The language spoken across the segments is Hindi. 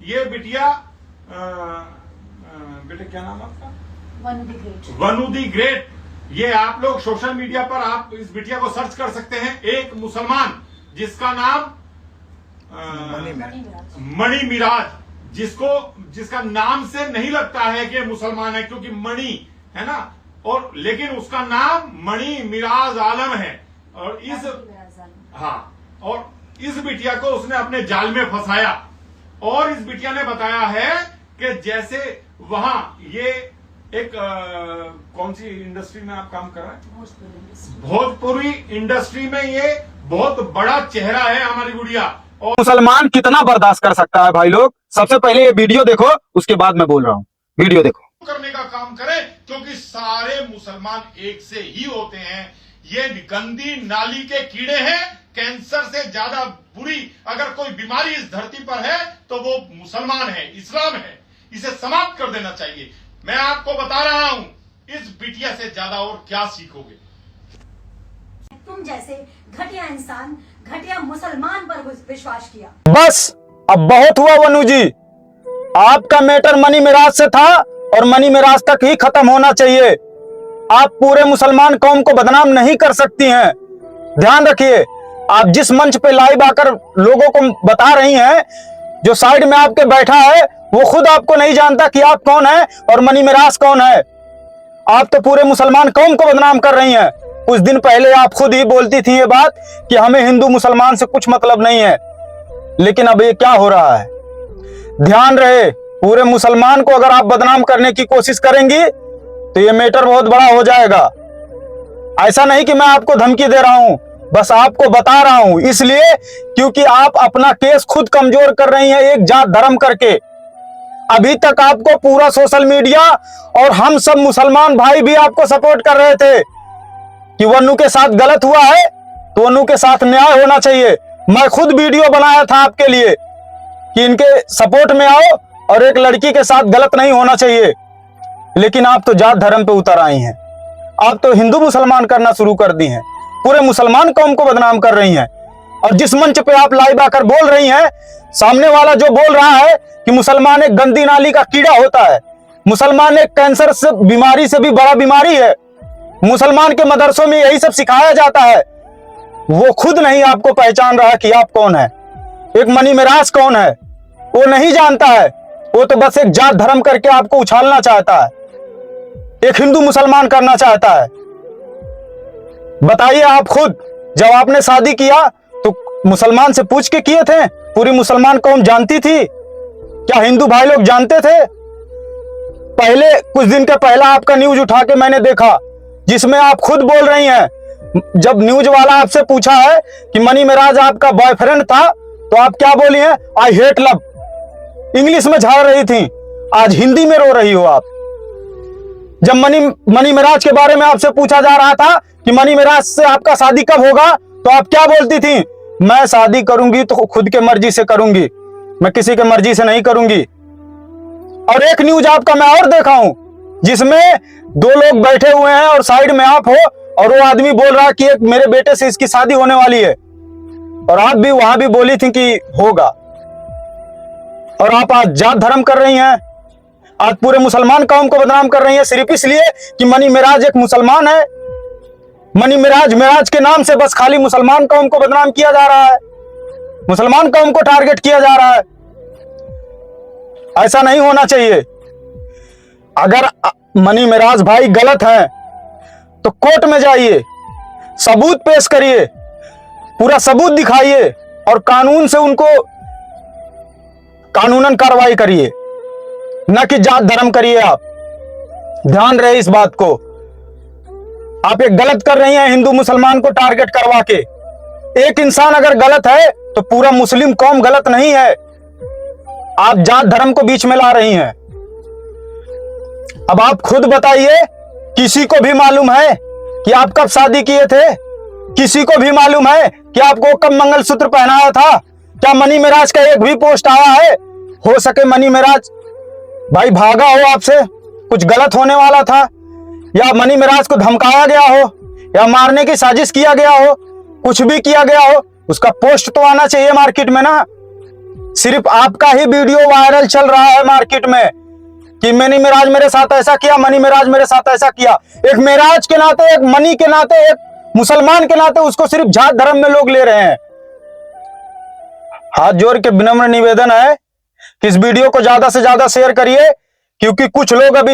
ये बिटिया बेटे क्या नाम आपका? वनु दी ग्रेट। ये आप लोग सोशल मीडिया पर आप इस बिटिया को सर्च कर सकते हैं। एक मुसलमान जिसका नाम मणि मिराज, जिसका नाम से नहीं लगता है कि मुसलमान है, क्योंकि मणि है ना, और लेकिन उसका नाम मणि मिराज आलम है। और इस बिटिया को उसने अपने जाल में फंसाया। और इस बिटिया ने बताया है कि जैसे वहां ये एक कौन सी इंडस्ट्री में आप काम कर रहे हैं? भोजपुरी इंडस्ट्री में ये बहुत बड़ा चेहरा है हमारी गुड़िया। और मुसलमान कितना बर्दाश्त कर सकता है भाई लोग? सबसे पहले ये वीडियो देखो, उसके बाद मैं बोल रहा हूँ। वीडियो देखो। करने का काम करें, क्योंकि सारे मुसलमान एक से ही होते हैं। ये गंदी नाली के कीड़े हैं। कैंसर से ज्यादा बुरी अगर कोई बीमारी इस धरती पर है तो वो मुसलमान है, इस्लाम है। इसे समाप्त कर देना चाहिए। मैं आपको बता रहा हूं, इस बिटिया से ज्यादा और क्या सीखोगे? तुम जैसे घटिया इंसान घटिया मुसलमान पर विश्वास किया। बस अब बहुत हुआ वनु जी। आपका मैटर मनी मिराज से था और मनी मिराज तक ही खत्म होना चाहिए। आप पूरे मुसलमान कौम को बदनाम नहीं कर सकती हैं। ध्यान रखिए, आप जिस मंच पे लाइव आकर लोगों को बता रही हैं, जो साइड में आपके बैठा है वो खुद आपको नहीं जानता कि आप कौन है और मनी मिराज कौन है। आप तो पूरे मुसलमान कौम को बदनाम कर रही हैं। कुछ दिन पहले आप खुद ही बोलती थी ये बात कि हमें हिंदू मुसलमान से कुछ मतलब नहीं है, लेकिन अब ये क्या हो रहा है? ध्यान रहे, पूरे मुसलमान को अगर आप बदनाम करने की कोशिश करेंगी तो ये मैटर बहुत बड़ा हो जाएगा। ऐसा नहीं कि मैं आपको धमकी दे रहा हूं, बस आपको बता रहा हूं इसलिए क्योंकि आप अपना केस खुद कमजोर कर रही हैं एक जात धर्म करके। अभी तक आपको पूरा सोशल मीडिया और हम सब मुसलमान भाई भी आपको सपोर्ट कर रहे थे कि वनु के साथ गलत हुआ है तो वनु के साथ न्याय होना चाहिए। मैं खुद वीडियो बनाया था आपके लिए कि इनके सपोर्ट में आओ और एक लड़की के साथ गलत नहीं होना चाहिए, लेकिन आप तो जात धर्म पे उतर आई हैं। आप तो हिंदू मुसलमान करना शुरू कर दी हैं, पूरे मुसलमान कौम को बदनाम कर रही हैं। और जिस मंच पे आप लाइव आकर बोल रही हैं, सामने वाला जो बोल रहा है कि मुसलमान एक गंदी नाली का कीड़ा होता है, मुसलमान एक कैंसर से बीमारी से भी बड़ा बीमारी है, मुसलमान के मदरसों में यही सब सिखाया जाता है, वो खुद नहीं आपको पहचान रहा कि आप कौन है। एक मनी मिराज कौन है वो नहीं जानता है। वो तो बस एक जात धर्म करके आपको उछालना चाहता है, एक हिंदू मुसलमान करना चाहता है। बताइए आप खुद, जब आपने शादी किया तो मुसलमान से पूछ के किए थे? पूरी मुसलमान कौम जानती थी? क्या हिंदू भाई लोग जानते थे? पहले कुछ दिन के पहला आपका न्यूज उठा के मैंने देखा, जिसमें आप खुद बोल रही हैं, जब न्यूज वाला आपसे पूछा है कि मनी मिराज आपका बॉयफ्रेंड था तो आप क्या बोली हैं? I hate love. इंग्लिश में झाड़ रही थी, आज हिंदी में रो रही हो आप। जब मनी मिराज के बारे में आपसे पूछा जा रहा था कि मनी मिराज से आपका शादी कब होगा तो आप क्या बोलती थी? मैं शादी करूंगी तो खुद के मर्जी से करूंगी, मैं किसी के मर्जी से नहीं करूंगी। और एक न्यूज आपका मैं और देखा हूं जिसमें दो लोग बैठे हुए हैं और साइड में आप हो और वो आदमी बोल रहा है कि एक मेरे बेटे से इसकी शादी होने वाली है, और आप भी वहां भी बोली थी कि होगा। और आप आज जात धर्म कर रही हैं, आज पूरे मुसलमान कौम को बदनाम कर रही हैं सिर्फ इसलिए कि मनी मिराज एक मुसलमान है। मनी मिराज के नाम से बस खाली मुसलमान कौम को बदनाम किया जा रहा है, मुसलमान कौम को टारगेट किया जा रहा है। ऐसा नहीं होना चाहिए। अगर मनी मिराज भाई गलत हैं तो कोर्ट में जाइए, सबूत पेश करिए, पूरा सबूत दिखाइए और कानून से उनको कानूनन कार्रवाई करिए, न कि जात धर्म करिए। आप ध्यान रहे इस बात को। आप एक गलत कर रही हैं हिंदू मुसलमान को टारगेट करवा के। एक इंसान अगर गलत है तो पूरा मुस्लिम कौम गलत नहीं है। आप जात धर्म को बीच में ला रही हैं। अब आप खुद बताइए, किसी को भी मालूम है कि आप कब शादी किए थे? किसी को भी मालूम है कि आपको कब मंगलसूत्र पहनाया था? क्या मनी मिराज का एक भी पोस्ट आया है? हो सके मनी मिराज भाई भागा हो आपसे, कुछ गलत होने वाला था, या मनी मिराज को धमकाया गया हो, या मारने की साजिश किया गया हो, कुछ भी किया गया हो, उसका पोस्ट तो आना चाहिए मार्केट में ना। सिर्फ आपका ही वीडियो वायरल चल रहा है मार्केट में कि मनी मिराज मेरे साथ ऐसा किया, मनी मिराज मेरे साथ ऐसा किया। एक मिराज के नाते, एक मनी के नाते, एक मुसलमान के नाते उसको सिर्फ जात धर्म में लोग ले रहे हैं। हाथ जोड़ के विनम्र निवेदन है कि इस वीडियो को ज्यादा से ज्यादा शेयर करिए, क्योंकि कुछ लोग अभी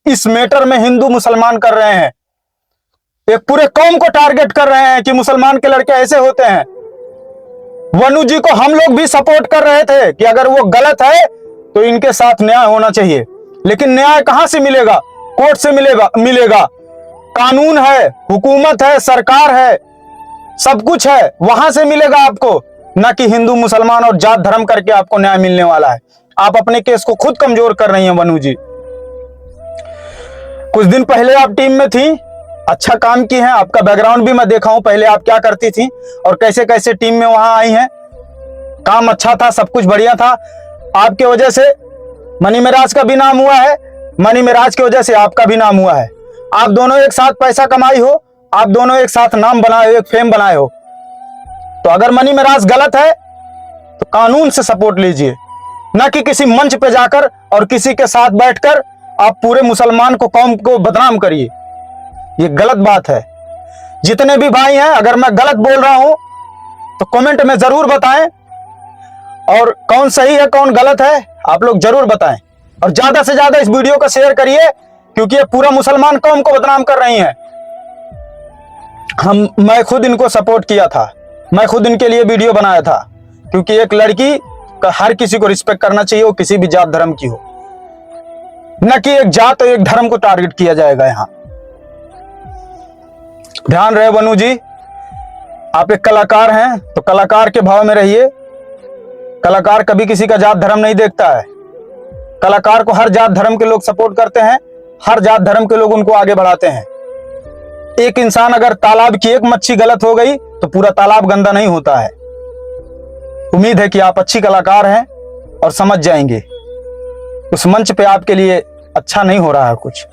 इस मैटर में हिंदू मुसलमान कर रहे हैं, एक पूरे कौम को टारगेट कर रहे हैं कि मुसलमान के लड़के ऐसे होते हैं। वनु जी को हम लोग भी सपोर्ट कर रहे थे कि अगर वो गलत है तो इनके साथ न्याय होना चाहिए, लेकिन न्याय कहां से मिलेगा? कोर्ट से मिलेगा। कानून है, हुकूमत है, सरकार है, सब कुछ है, वहां से मिलेगा आपको, ना कि हिंदू मुसलमान और जात धर्म करके आपको न्याय मिलने वाला है। आप अपने केस को खुद कमजोर कर रही हैं वनु जी। कुछ दिन पहले आप टीम में थी, अच्छा काम की है, आपका बैकग्राउंड भी मैं देखा हूं, पहले आप क्या करती थी और कैसे कैसे टीम में वहां आई हैं। काम अच्छा था, सब कुछ बढ़िया था। आपके वजह से मनी मिराज का भी नाम हुआ है, मनी मिराज की वजह से आपका भी नाम हुआ है। आप दोनों एक साथ पैसा कमाई हो, आप दोनों एक साथ नाम बनाए हो, एक फेम बनाए हो। तो अगर मनी मिराज गलत है तो कानून से सपोर्ट लीजिए, ना कि किसी मंच पे जाकर और किसी के साथ बैठकर आप पूरे मुसलमान को, कौम को बदनाम करिए। ये गलत बात है। जितने भी भाई हैं, अगर मैं गलत बोल रहा हूं तो कमेंट में जरूर बताएं, और कौन सही है कौन गलत है आप लोग जरूर बताएं, और ज्यादा से ज्यादा इस वीडियो को शेयर करिए, क्योंकि ये पूरा मुसलमान कौम को बदनाम कर रही हैं। मैं खुद इनको सपोर्ट किया था, मैं खुद इनके लिए वीडियो बनाया था, क्योंकि एक लड़की का हर किसी को रिस्पेक्ट करना चाहिए, वो किसी भी जात धर्म की हो, न कि एक जात और एक धर्म को टारगेट किया जाएगा। यहां ध्यान रहे वनु जी, आप एक कलाकार हैं तो कलाकार के भाव में रहिए। कलाकार कभी किसी का जात धर्म नहीं देखता है। कलाकार को हर जात धर्म के लोग सपोर्ट करते हैं, हर जात धर्म के लोग उनको आगे बढ़ाते हैं। एक इंसान अगर तालाब की एक मच्छी गलत हो गई तो पूरा तालाब गंदा नहीं होता है। उम्मीद है कि आप अच्छी कलाकार हैं और समझ जाएंगे। उस मंच पे आपके लिए अच्छा नहीं हो रहा है कुछ।